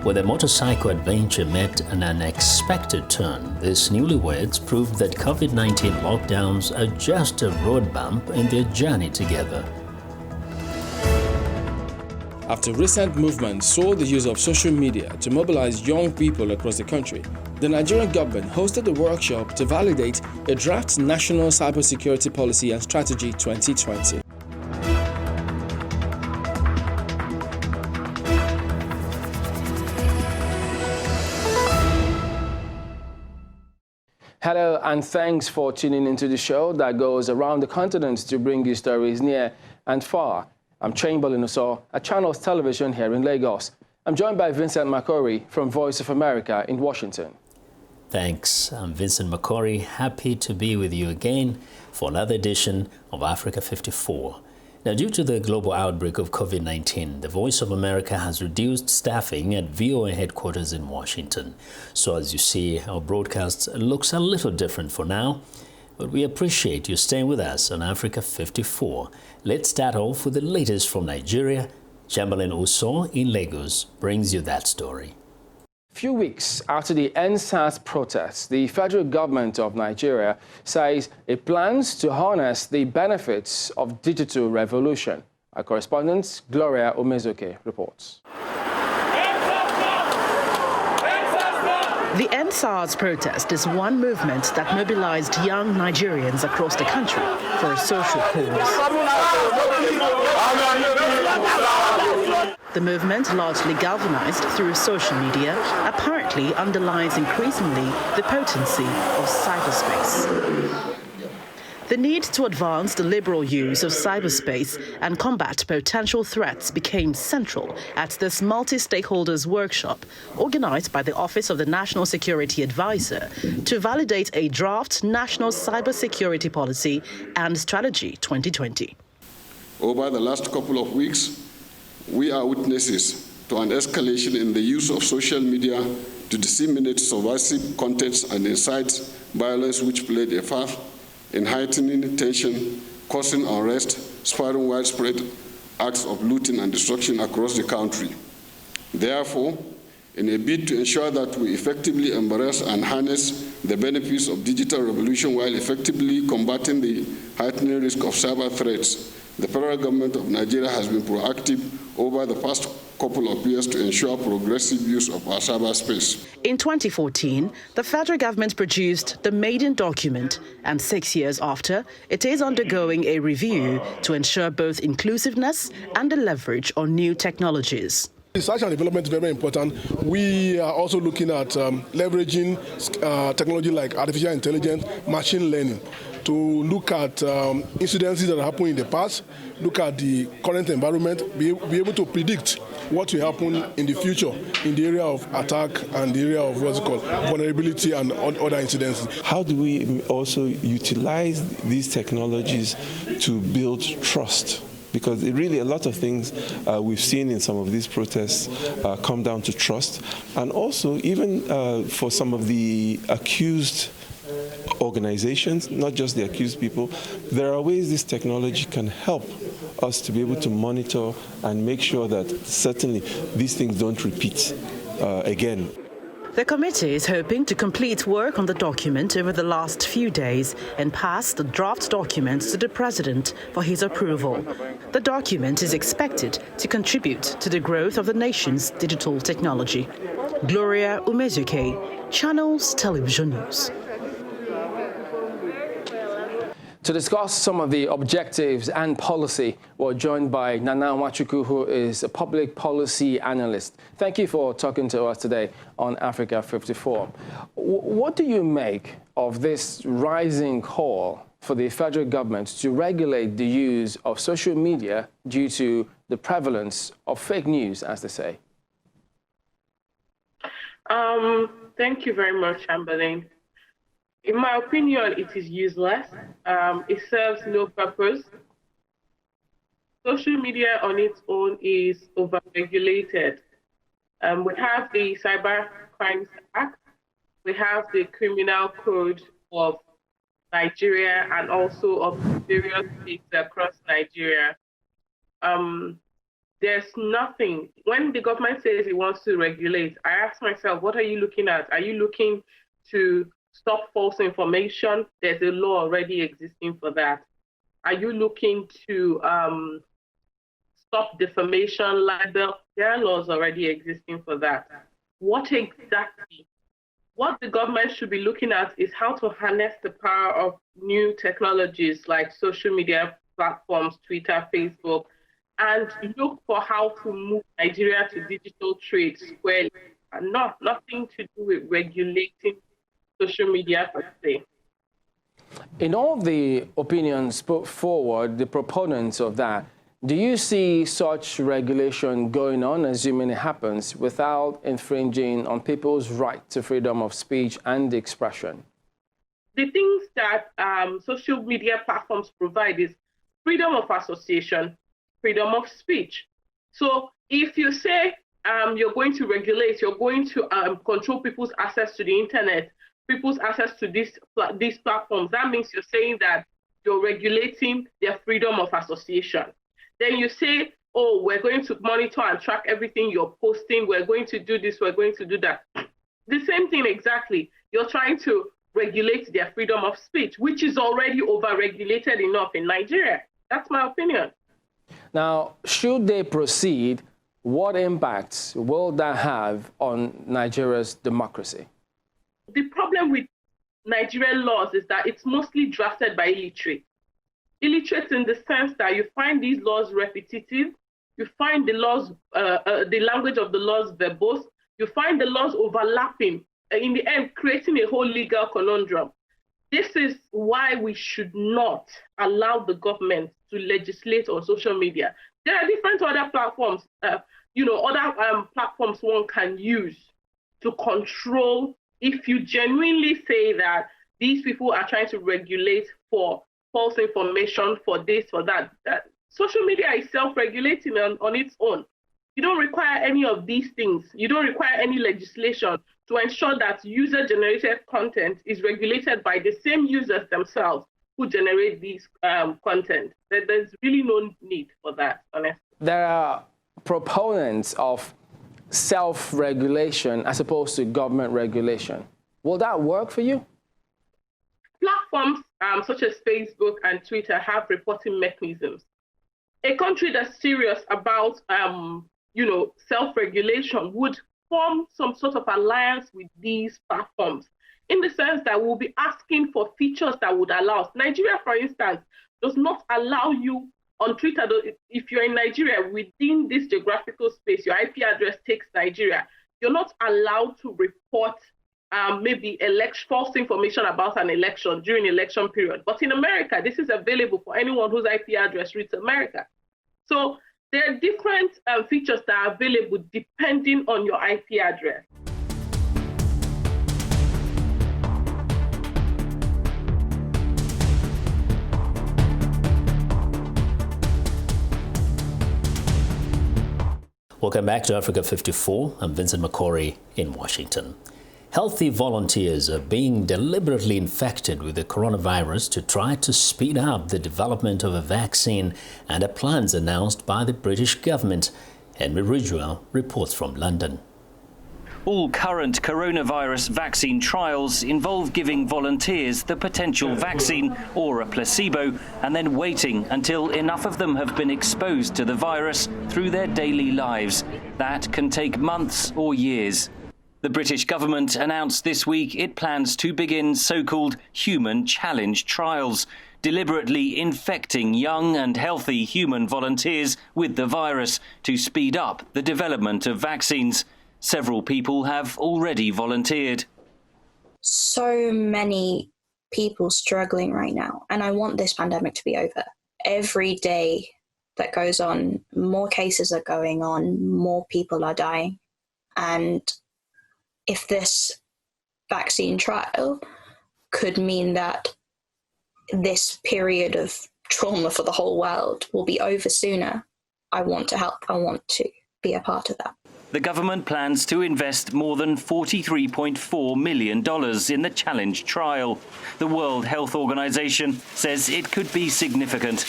Where the Motorbike Adventure met an unexpected turn, these newlyweds proved that COVID-19 lockdowns are just a road bump in their journey together. After recent movements saw the use of social media to mobilize young people across the country, the Nigerian government hosted a workshop to validate a draft National Cybersecurity Policy and Strategy 2020. Hello and thanks for tuning into the show that goes around the continent to bring you stories near and far. I'm Chamberlain Oso at Channels Television here in Lagos. I'm joined by Vincent McCory from Voice of America in Washington. Thanks. I'm Vincent McCory, happy to be with you again for another edition of Africa 54. Now, due to the global outbreak of COVID-19, the Voice of America has reduced staffing at VOA headquarters in Washington. So as you see, our broadcast looks a little different for now, but we appreciate you staying with us on Africa 54. Let's start off with the latest from Nigeria. Chamberlain Oso in Lagos brings you that story. Few weeks after the EndSARS protests, the federal government of Nigeria says it plans to harness the benefits of digital revolution. Our correspondent, Gloria Omezoke, reports. The EndSARS protest is one movement that mobilized young Nigerians across the country for a social cause. The movement, largely galvanized through social media, apparently underlines increasingly the potency of cyberspace. The need to advance the liberal use of cyberspace and combat potential threats became central at this multi-stakeholders workshop organized by the Office of the National Security Advisor to validate a draft National Cybersecurity Policy and Strategy 2020. Over the last couple of weeks, we are witnesses to an escalation in the use of social media to disseminate subversive contents and incite violence, which played a part in heightening tension, causing unrest, spurring widespread acts of looting and destruction across the country. Therefore, in a bid to ensure that we effectively embrace and harness the benefits of digital revolution while effectively combating the heightening risk of cyber threats, the federal government of Nigeria has been proactive over the past couple of years to ensure progressive use of our cyberspace. In 2014, the federal government produced the maiden document, and 6 years after, it is undergoing a review to ensure both inclusiveness and the leverage on new technologies. Research and development is very important. We are also looking at leveraging technology like artificial intelligence, machine learning, to look at incidences that happened in the past, look at the current environment, be able to predict what will happen in the future in the area of attack and the area of vulnerability and other incidences. How do we also utilize these technologies to build trust? Because really a lot of things we've seen in some of these protests come down to trust. And also even for some of the accused organizations, not just the accused people, there are ways this technology can help us to be able to monitor and make sure that certainly these things don't repeat again. The committee is hoping to complete work on the document over the last few days and pass the draft documents to the President for his approval. The document is expected to contribute to the growth of the nation's digital technology. Gloria Umezuke, Channels Television News. To discuss some of the objectives and policy, we're joined by Nana Nwachukwu, who is a public policy analyst. Thank you for talking to us today on Africa 54. What do you make of this rising call for the federal government to regulate the use of social media due to the prevalence of fake news, as they say? Thank you very much, Chamberlain. In my opinion, it is useless. It serves no purpose. Social media on its own is overregulated. We have the Cyber Crimes Act. We have the Criminal Code of Nigeria and also of various states across Nigeria. there's nothing. When the government says it wants to regulate, I ask myself, what are you looking at? Are you looking to stop false information? There's a law already existing for that. Are you looking to stop defamation, libel? There are laws already existing for that. What exactly? What the government should be looking at is how to harness the power of new technologies like social media platforms, Twitter, Facebook, and look for how to move Nigeria to digital trade squarely, and nothing to do with regulating social media per se. In all of the opinions put forward, the proponents of that, do you see such regulation going on, assuming it happens, without infringing on people's right to freedom of speech and expression? The things that social media platforms provide is freedom of association, freedom of speech. So if you say you're going to regulate, you're going to control people's access to the internet, people's access to these platforms, that means you're saying that you're regulating their freedom of association. Then you say, oh, we're going to monitor and track everything you're posting. We're going to do this. We're going to do that. The same thing exactly. You're trying to regulate their freedom of speech, which is already over-regulated enough in Nigeria. That's my opinion. Now, should they proceed, what impacts will that have on Nigeria's democracy? The problem with Nigerian laws is that it's mostly drafted by illiterates. Illiterates in the sense that you find these laws repetitive, you find the laws, the language of the laws verbose, you find the laws overlapping, in the end creating a whole legal conundrum. This is why we should not allow the government to legislate on social media. There are different other platforms, other platforms one can use to control. If you genuinely say that these people are trying to regulate for false information, for this, for that, social media is self-regulating on its own. You don't require any of these things. You don't require any legislation to ensure that user-generated content is regulated by the same users themselves who generate these content. There's really no need for that, honestly. There are proponents of self-regulation as opposed to government regulation. Will that work for you? Platforms such as Facebook and Twitter have reporting mechanisms. A country that's serious about self-regulation would form some sort of alliance with these platforms, in the sense that we'll be asking for features that would allow us. Nigeria, for instance, does not allow you on Twitter. If you're in Nigeria, within this geographical space, your IP address takes Nigeria, you're not allowed to report maybe false information about an election during election period. But in America, this is available for anyone whose IP address reads America. So there are different features that are available depending on your IP address. Welcome back to Africa 54. I'm Vincent McCory in Washington. Healthy volunteers are being deliberately infected with the coronavirus to try to speed up the development of a vaccine and are plans announced by the British government. Henry Ridgewell reports from London. All current coronavirus vaccine trials involve giving volunteers the potential vaccine or a placebo and then waiting until enough of them have been exposed to the virus through their daily lives. That can take months or years. The British government announced this week it plans to begin so-called human challenge trials, deliberately infecting young and healthy human volunteers with the virus to speed up the development of vaccines. Several people have already volunteered. So many people struggling right now, and I want this pandemic to be over. Every day that goes on, more cases are going on, more people are dying. And if this vaccine trial could mean that this period of trauma for the whole world will be over sooner, I want to help. I want to be a part of that. The government plans to invest more than $43.4 million in the challenge trial. The World Health Organization says it could be significant.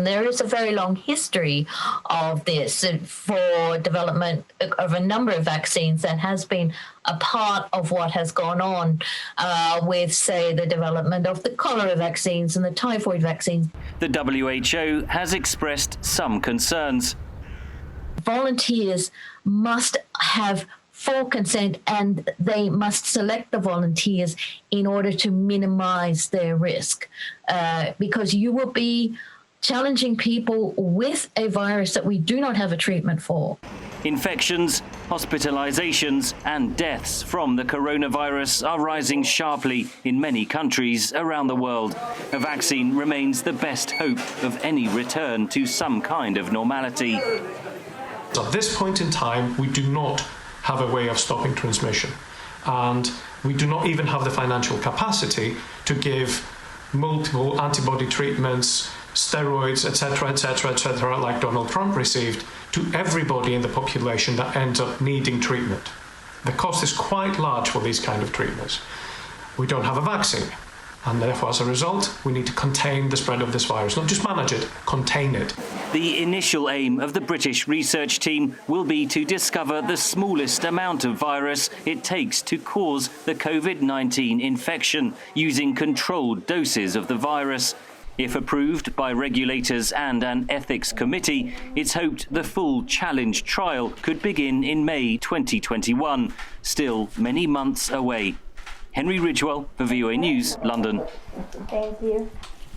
There is a very long history of this for development of a number of vaccines that has been a part of what has gone on with, say, the development of the cholera vaccines and the typhoid vaccines. The WHO has expressed some concerns. Volunteers must have full consent, and they must select the volunteers in order to minimize their risk, because you will be challenging people with a virus that we do not have a treatment for. Infections, hospitalizations and deaths from the coronavirus are rising sharply in many countries around the world. A vaccine remains the best hope of any return to some kind of normality. At this point in time, we do not have a way of stopping transmission, and we do not even have the financial capacity to give multiple antibody treatments, steroids, etc., like Donald Trump received, to everybody in the population that ends up needing treatment. The cost is quite large for these kind of treatments. We don't have a vaccine, and therefore, as a result, we need to contain the spread of this virus, not just manage it, contain it. The initial aim of the British research team will be to discover the smallest amount of virus it takes to cause the COVID-19 infection, using controlled doses of the virus. If approved by regulators and an ethics committee, it's hoped the full challenge trial could begin in May 2021, still many months away. Henry Ridgewell for VOA News, London. Thank you.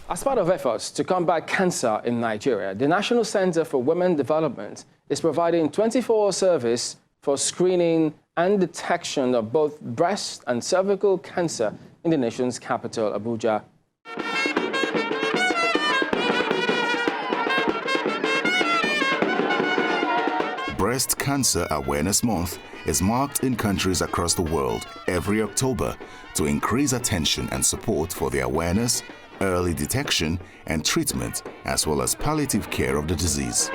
As part of efforts to combat cancer in Nigeria, the National Center for Women Development is providing 24-hour service for screening and detection of both breast and cervical cancer in the nation's capital, Abuja. Breast Cancer Awareness Month is marked in countries across the world every October to increase attention and support for the awareness, early detection and treatment, as well as palliative care of the disease.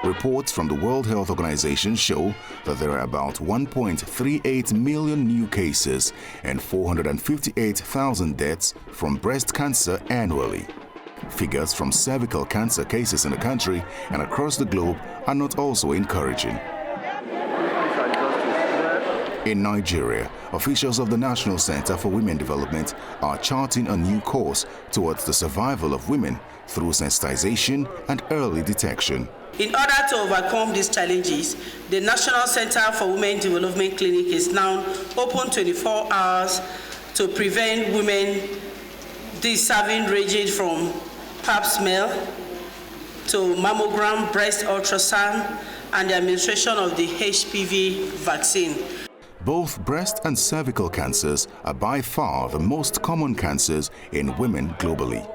Reports from the World Health Organization show that there are about 1.38 million new cases and 458,000 deaths from breast cancer annually. Figures from cervical cancer cases in the country and across the globe are not also encouraging. In Nigeria, officials of the National Center for Women Development are charting a new course towards the survival of women through sensitization and early detection. In order to overcome these challenges, the National Center for Women Development Clinic is now open 24 hours to prevent women deserving ranging from pap smear to mammogram, breast ultrasound, and the administration of the HPV vaccine. Both breast and cervical cancers are by far the most common cancers in women globally.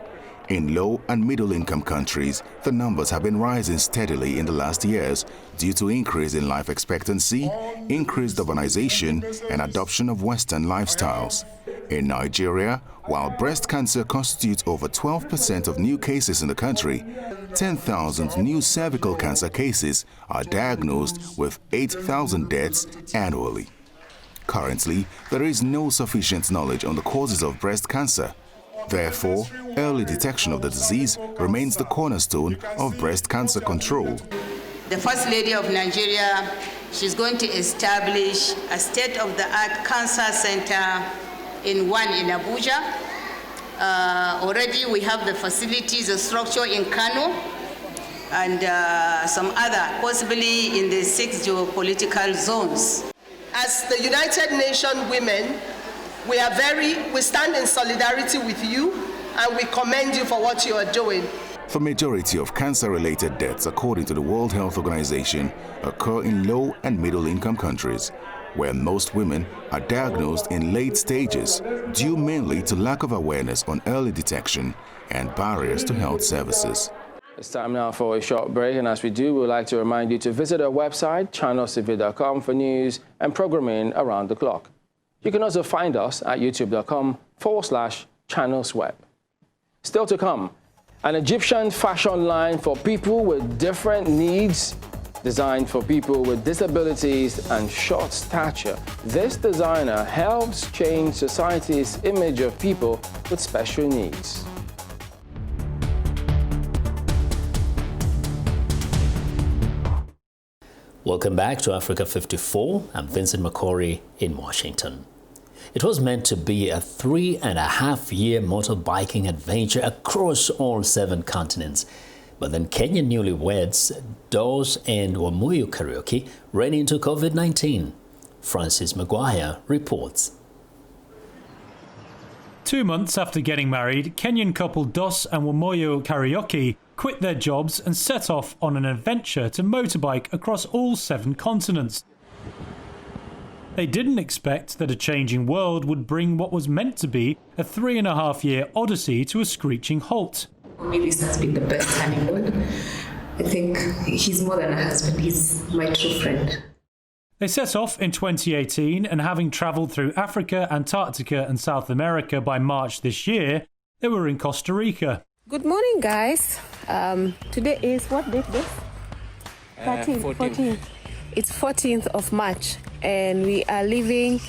In low and middle-income countries, the numbers have been rising steadily in the last years due to increase in life expectancy, increased urbanization, and adoption of Western lifestyles. In Nigeria, while breast cancer constitutes over 12% of new cases in the country, 10,000 new cervical cancer cases are diagnosed with 8,000 deaths annually. Currently, there is no sufficient knowledge on the causes of breast cancer. Therefore, early detection of the disease remains the cornerstone of breast cancer control. The First Lady of Nigeria, she's going to establish a state-of-the-art cancer center in Abuja. Already we have the facilities, the structure in Kano, and some other, possibly in the 6 geopolitical zones. As the United Nations women, we stand in solidarity with you, and we commend you for what you are doing. The majority of cancer-related deaths, according to the World Health Organization, occur in low and middle-income countries, where most women are diagnosed in late stages due mainly to lack of awareness on early detection and barriers to health services. It's time now for a short break, and as we do, we would like to remind you to visit our website, channelcv.com, for news and programming around the clock. You can also find us at youtube.com/channelsweb. Still to come, an Egyptian fashion line for people with different needs, designed for people with disabilities and short stature. This designer helps change society's image of people with special needs. Welcome back to Africa 54. I'm Vincent McCory in Washington. It was meant to be a 3.5-year motorbiking adventure across all 7 continents. But then Kenyan newlyweds Dos and Wamuyu Karaoke ran into COVID-19. Francis Maguire reports. 2 months after getting married, Kenyan couple Dos and Wamuyu Karaoke quit their jobs and set off on an adventure to motorbike across all 7 continents. They didn't expect that a changing world would bring what was meant to be a 3.5-year odyssey to a screeching halt. For me, this has been the best honeymoon. I think he's more than a husband, he's my true friend. They set off in 2018, and having travelled through Africa, Antarctica and South America by March this year, they were in Costa Rica. Good morning, guys. Today is what date this? 14th. It's 14th of March, and we are leaving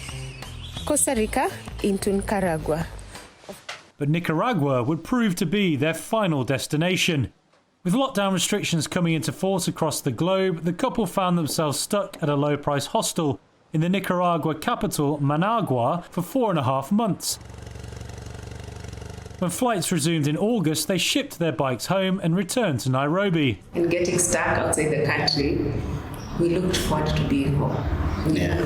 Costa Rica into Nicaragua. But Nicaragua would prove to be their final destination. With lockdown restrictions coming into force across the globe, the couple found themselves stuck at a low-price hostel in the Nicaragua capital, Managua, for 4.5 months. When flights resumed in August, they shipped their bikes home and returned to Nairobi. And getting stuck outside the country, we looked forward to being home. Yeah.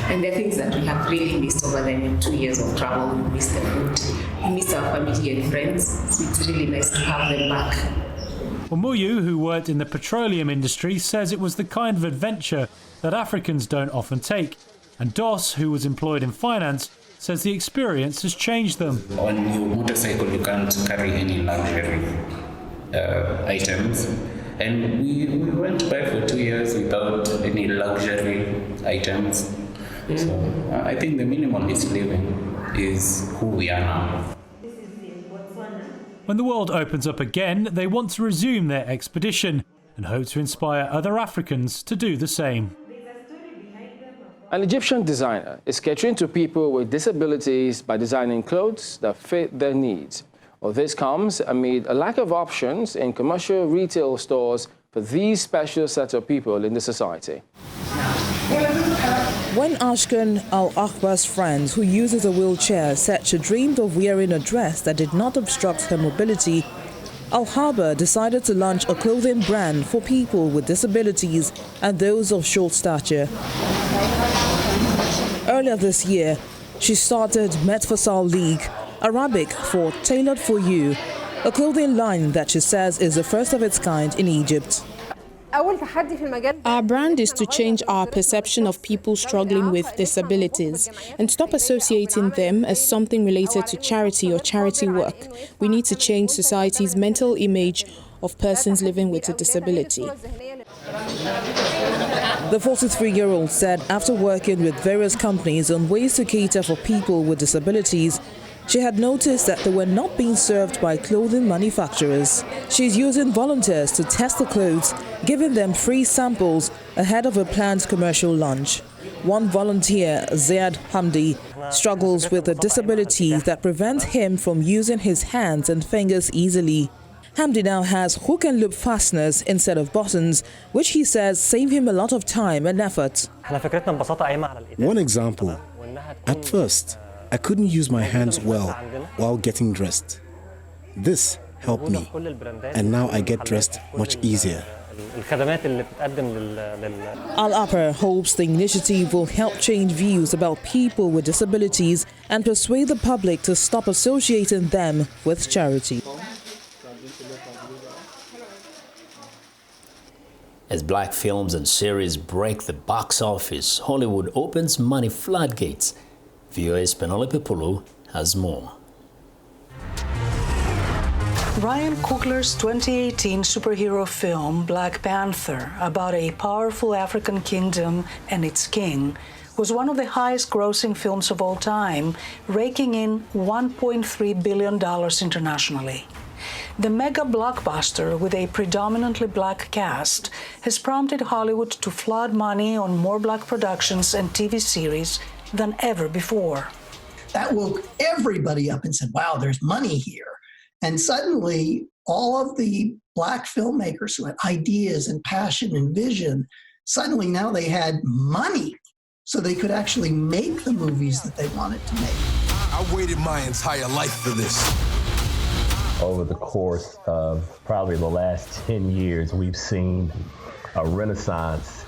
And the things that we have really missed over the 2 years of travel, we missed the food, we missed our family and friends, so it's really nice to have them back. Wamuyu, who worked in the petroleum industry, says it was the kind of adventure that Africans don't often take. And Dos, who was employed in finance, says the experience has changed them. On your motorcycle, you can't carry any luxury items. And we went by for 2 years without any luxury items. So I think the minimalist living is who we are now. When the world opens up again, they want to resume their expedition and hope to inspire other Africans to do the same. An Egyptian designer is catering to people with disabilities by designing clothes that fit their needs. Well, this comes amid a lack of options in commercial retail stores for these special set of people in the society. When Ashkan Al-Akhbar's friend, who uses a wheelchair, said she dreamed of wearing a dress that did not obstruct her mobility, Al-Haba decided to launch a clothing brand for people with disabilities and those of short stature. Earlier this year, she started Metfasal League, Arabic for Tailored for You, a clothing line that she says is the first of its kind in Egypt. Our brand is to change our perception of people struggling with disabilities and stop associating them as something related to charity or charity work. We need to change society's mental image of persons living with a disability. The 43-year-old said after working with various companies on ways to cater for people with disabilities, she had noticed that they were not being served by clothing manufacturers. She's using volunteers to test the clothes, giving them free samples ahead of a planned commercial launch. One volunteer, Ziad Hamdi, struggles with a disability that prevents him from using his hands and fingers easily. Hamdi now has hook and loop fasteners instead of buttons, which he says save him a lot of time and effort. One example, at first, I couldn't use my hands well while getting dressed. This helped me, and now I get dressed much easier. Al-Apar hopes the initiative will help change views about people with disabilities and persuade the public to stop associating them with charity. As black films and series break the box office, Hollywood opens money floodgates. VOA's Penelope Pulu has more. Ryan Coogler's 2018 superhero film Black Panther, about a powerful African kingdom and its king, was one of the highest grossing films of all time, raking in $1.3 billion internationally. The mega blockbuster, with a predominantly black cast, has prompted Hollywood to flood money on more black productions and TV series than ever before. That woke everybody up and said, wow, there's money here. And suddenly, all of the black filmmakers who had ideas and passion and vision Suddenly now they had money, so they could actually make the movies that they wanted to make. I waited my entire life for this. Over the course of probably the last 10 years, we've seen a renaissance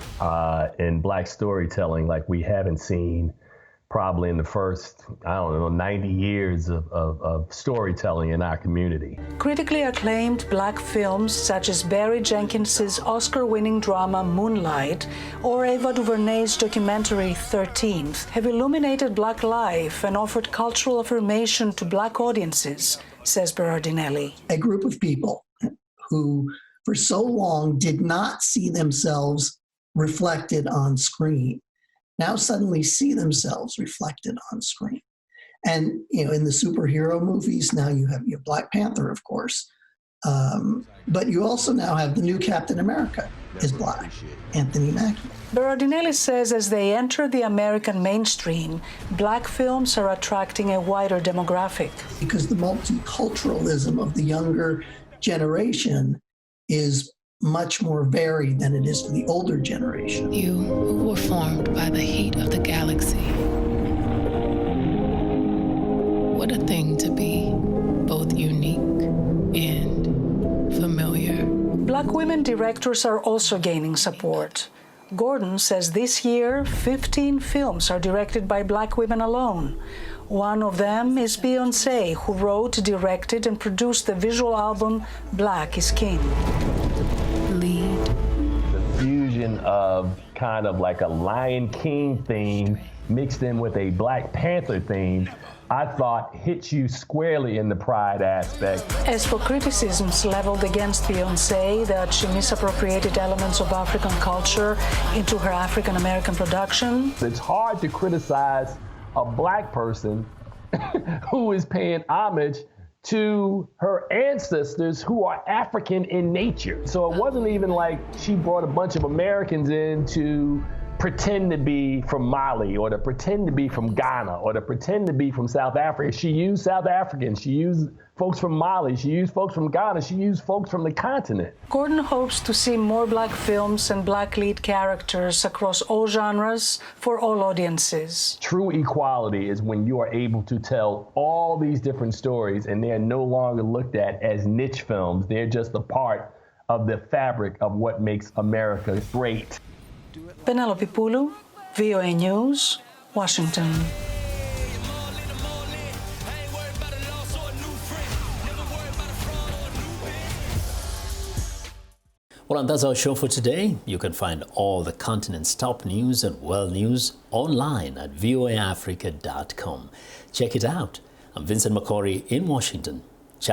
in Black storytelling like we haven't seen probably in the first, 90 years of storytelling in our community. Critically acclaimed Black films such as Barry Jenkins's Oscar-winning drama Moonlight or Ava DuVernay's documentary 13th have illuminated Black life and offered cultural affirmation to Black audiences, says Berardinelli. A group of people who for so long did not see themselves reflected on screen now suddenly see themselves reflected on screen. And, in the superhero movies, now you have your Black Panther, of course, but you also now have the new Captain America is Black, Anthony Mackie. Berardinelli says as they enter the American mainstream, Black films are attracting a wider demographic. Because the multiculturalism of the younger generation is much more varied than it is for the older generation. You who were formed by the heat of the galaxy. What a thing to be, both unique and familiar. Black women directors are also gaining support. Gordon says this year, 15 films are directed by Black women alone. One of them is Beyoncé, who wrote, directed, and produced the visual album Black is King. The fusion of kind of like a Lion King theme mixed in with a Black Panther theme, I thought hit you squarely in the pride aspect. As for criticisms leveled against Beyoncé that she misappropriated elements of African culture into her African American production, it's hard to criticize a Black person who is paying homage to her ancestors who are African in nature. So it wasn't even like she brought a bunch of Americans in to pretend to be from Mali or to pretend to be from Ghana or to pretend to be from South Africa. She used South Africans, she used folks from Mali, she used folks from Ghana, she used folks from the continent. Gordon hopes to see more Black films and Black lead characters across all genres for all audiences. True equality is when you are able to tell all these different stories and they're no longer looked at as niche films. They're just a part of the fabric of what makes America great. Penelope Pulu, VOA News, Washington. Well, and that's our show for today. You can find all the continent's top news and world news online at voaafrica.com. Check it out. I'm Vincent McCory in Washington.